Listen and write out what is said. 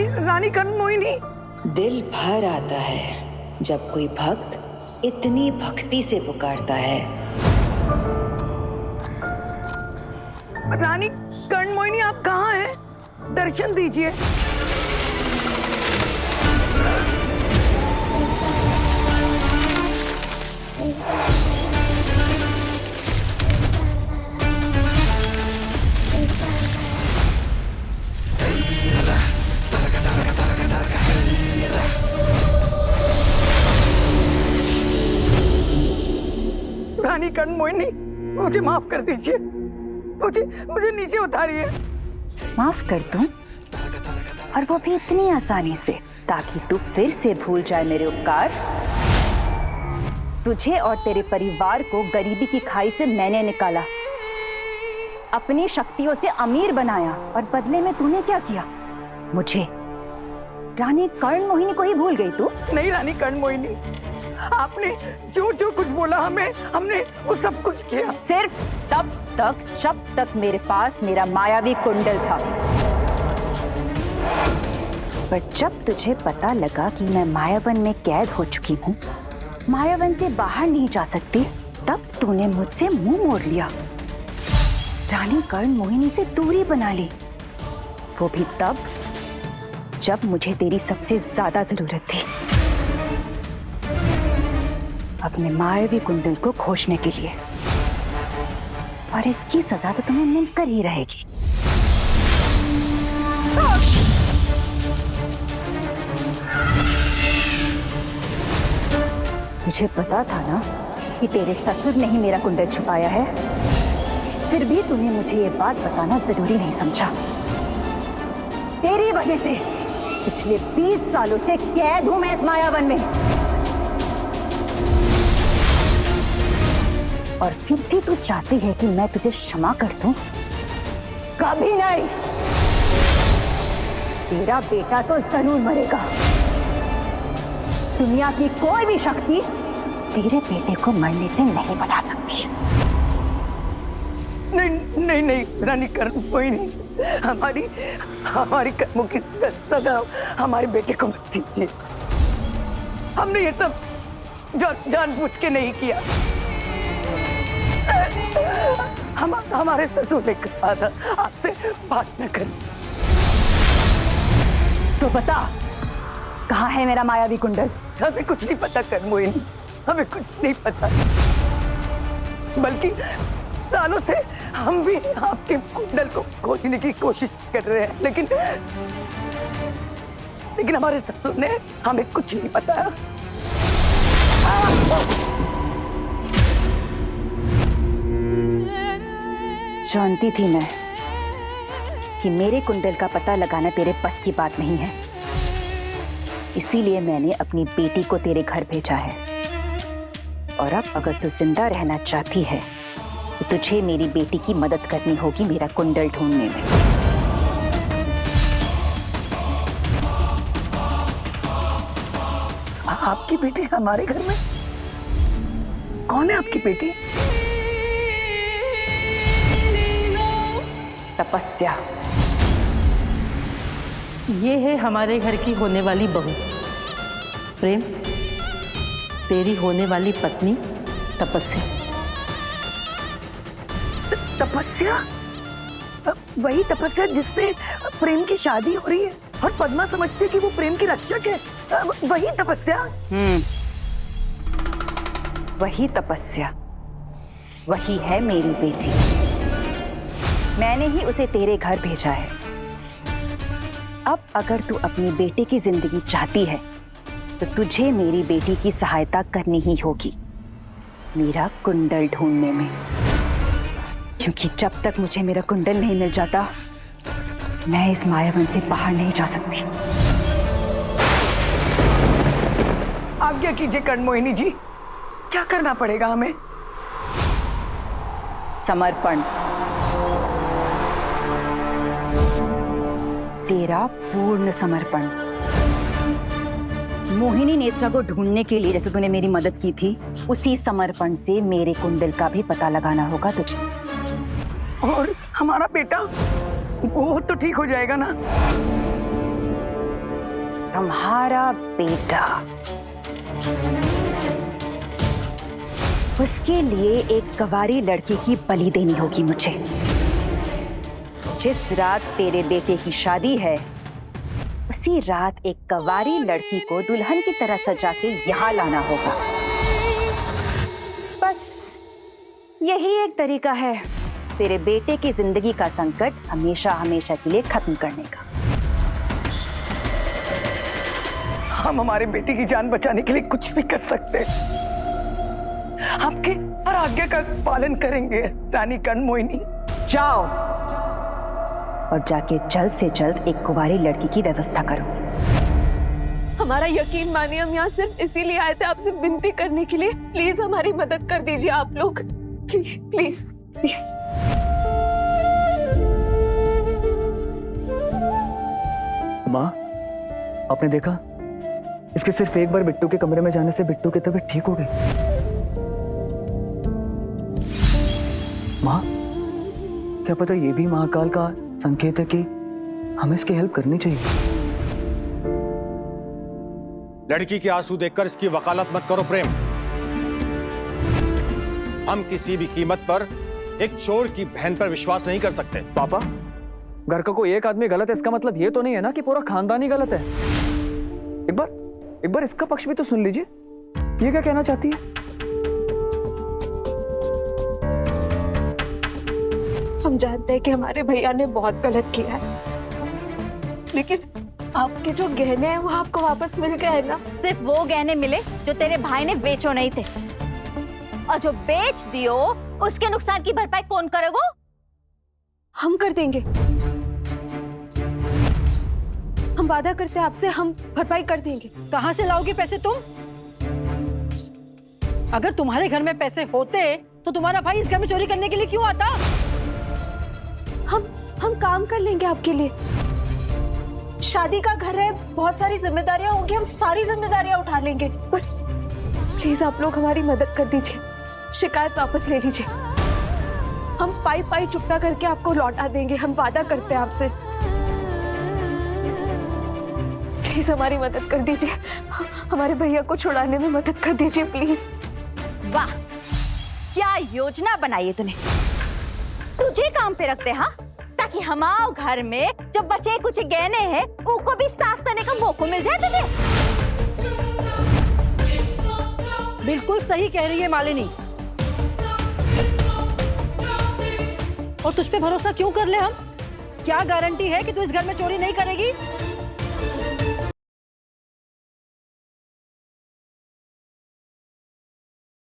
रानी कर्ण मोहिनी। दिल भर आता है जब कोई भक्त इतनी भक्ति से पुकारता है। रानी कर्ण मोहिनी, आप कहाँ हैं? दर्शन दीजिए। रानी कर्ण मोहिनी, मुझे माफ कर दीजिए। मुझे नीचे उतारिए। माफ कर दूं? और वो भी इतनी आसानी से, ताकि तू फिर से भूल जाए मेरे उपकार। तुझे और तेरे परिवार को गरीबी की खाई से मैंने निकाला, अपनी शक्तियों से अमीर बनाया, और बदले में तूने क्या किया? मुझे, रानी कर्ण मोहिनी को ही भूल गई तू? नहीं रानी कर्ण मोहिनी, आपने जो जो कुछ बोला हमने वो सब कुछ किया। सिर्फ तब तक जब तक मेरे पास मेरा मायावी कुंडल था। पर जब तुझे पता लगा कि मैं मायावन में कैद हो चुकी हूँ, मायावन से बाहर नहीं जा सकती, तब तूने मुझसे मुंह मोड़ लिया, रानी कर्ण मोहिनी से दूरी बना ली। वो भी तब जब मुझे तेरी सबसे ज्यादा जरूरत थी, अपने मायावी कुंडल को खोजने के लिए। और इसकी सजा तो तुम्हें मिलकर ही रहेगी। मुझे पता था ना कि तेरे ससुर ने ही मेरा कुंडल छुपाया है, फिर भी तूने मुझे ये बात बताना जरूरी नहीं समझा। तेरी वजह से पिछले 20 सालों से कैद हूं मैं इस मायावन में, और फिर भी तू चाहती है कि मैं तुझे क्षमा कर दूं? कभी नहीं। तेरा बेटा तो जरूर मरेगा। दुनिया की कोई भी शक्ति तेरे बेटे को मरने से नहीं बचा सकती। नहीं नहीं नहीं रानी कर्ण मोहिनी, हमारी कर्मों की सजा हमारे बेटे को मत दीजिए। हमने ये सब जानबूझ के नहीं किया। हमारे ससुर ने कहा था आपसे बात न करें। तो बता, कहाँ है मेरा मायावी कुंडल? हमें कुछ नहीं पता कर्ण मोहिनी, हमें कुछ नहीं पता। बल्कि सालों से हम भी आपके कुंडल को खोजने की कोशिश कर रहे हैं, लेकिन हमारे ससुर ने हमें कुछ नहीं बताया। जानती थी मैं कि मेरे कुंडल का पता लगाना तेरे बस की बात नहीं है, इसीलिए मैंने अपनी बेटी को तेरे घर भेजा है। और अब अगर तू जिंदा रहना चाहती है तो तुझे मेरी बेटी की मदद करनी होगी मेरा कुंडल ढूंढने में। आपकी बेटी हमारे घर में? कौन है आपकी बेटी? तपस्या। ये है हमारे घर की होने वाली बहू प्रेम, तेरी होने वाली पत्नी तपस्या। तपस्या? वही तपस्या जिससे प्रेम की शादी हो रही है और पद्मा समझती है कि वो प्रेम की रक्षक है। वही तपस्या? वही तपस्या, वही है मेरी बेटी। मैंने ही उसे तेरे घर भेजा है। अब अगर तू अपनी बेटी की जिंदगी चाहती है तो तुझे मेरी बेटी की सहायता करनी ही होगी मेरा कुंडल ढूंढने में, क्योंकि जब तक मुझे मेरा कुंडल नहीं मिल जाता मैं इस मायावन से बाहर नहीं जा सकती। आज्ञा कीजिए कर्ण मोहिनी जी, क्या करना पड़ेगा हमें? समर्पण। तेरा पूर्ण समर्पण। मोहिनी नेत्रा को ढूंढने के लिए जैसे तूने मेरी मदद की थी, उसी समर्पण से मेरे कुंडल का भी पता लगाना होगा तुझे। और हमारा बेटा, वो तो ठीक हो जाएगा ना? तुम्हारा बेटा, उसके लिए एक कवारी लड़की की बलि देनी होगी मुझे। जिस रात तेरे बेटे की शादी है, उसी रात एक कवारी लड़की को दुल्हन की तरह सजा के यहाँ लाना होगा। बस यही एक तरीका है तेरे बेटे की जिंदगी का संकट हमेशा हमेशा के लिए खत्म करने का। हम हमारे बेटे की जान बचाने के लिए कुछ भी कर सकते हैं। आपके हर आज्ञा का पालन करेंगे रानी कर्ण मोहिनी। जाओ और जाके जल्द से जल्द एक कुंवारी लड़की की व्यवस्था करो। हमारा यकीन मानिए, हम यहाँ सिर्फ इसीलिए आए थे आपसे विनती करने के लिए। प्लीज हमारी मदद कर दीजिए आप लोग, प्लीज प्लीज प्लीज। माँ, आपने देखा, इसके सिर्फ एक बार बिट्टू के कमरे में जाने से बिट्टू की तबीयत ठीक हो गई। माँ, क्या पता ये भी महाकाल का संकेत है कि हमें इसकी हेल्प करनी चाहिए। लड़की के आंसू देखकर इसकी वकालत मत करो प्रेम। हम किसी भी कीमत पर एक चोर की बहन पर विश्वास नहीं कर सकते। पापा, घर का कोई एक आदमी गलत है इसका मतलब ये तो नहीं है ना कि पूरा खानदान ही गलत है। एक बार इसका पक्ष भी तो सुन लीजिए, ये क्या कहना चाहती है। हम जानते हैं कि हमारे भैया ने बहुत गलत किया है, लेकिन आपके जो गहने हैं वो आपको वापस मिल गए हैं ना। सिर्फ वो गहने मिले जो तेरे भाई ने बेचो नहीं थे, और जो बेच दियो उसके नुकसान की भरपाई कौन करेगा? हम कर देंगे, हम वादा करते हैं आपसे, हम भरपाई कर देंगे। कहां से लाओगे पैसे तुम? अगर तुम्हारे घर में पैसे होते तो तुम्हारा भाई इस घर में चोरी करने के लिए क्यों आता? हम काम कर लेंगे आपके लिए। शादी का घर है, बहुत सारी जिम्मेदारियां होंगी, हम सारी जिम्मेदारियां उठा लेंगे। पर प्लीज आप लोग हमारी मदद कर दीजिए, शिकायत वापस ले लीजिए। हम पाई पाई चुकता करके आपको लौटा देंगे, हम वादा करते हैं आपसे। प्लीज हमारी मदद कर दीजिए, हमारे भैया को छुड़ाने में मदद कर दीजिए प्लीज। वाह, क्या योजना बनाई है तूने। तुझे काम पे रखते, हाँ, ताकि हमारे घर में जो बचे कुछ गहने हैं उनको भी साफ करने का मौका मिल जाए तुझे। बिल्कुल सही कह रही है मालिनी। और तुझ पे भरोसा क्यों कर ले हम? क्या गारंटी है कि तू इस घर में चोरी नहीं करेगी?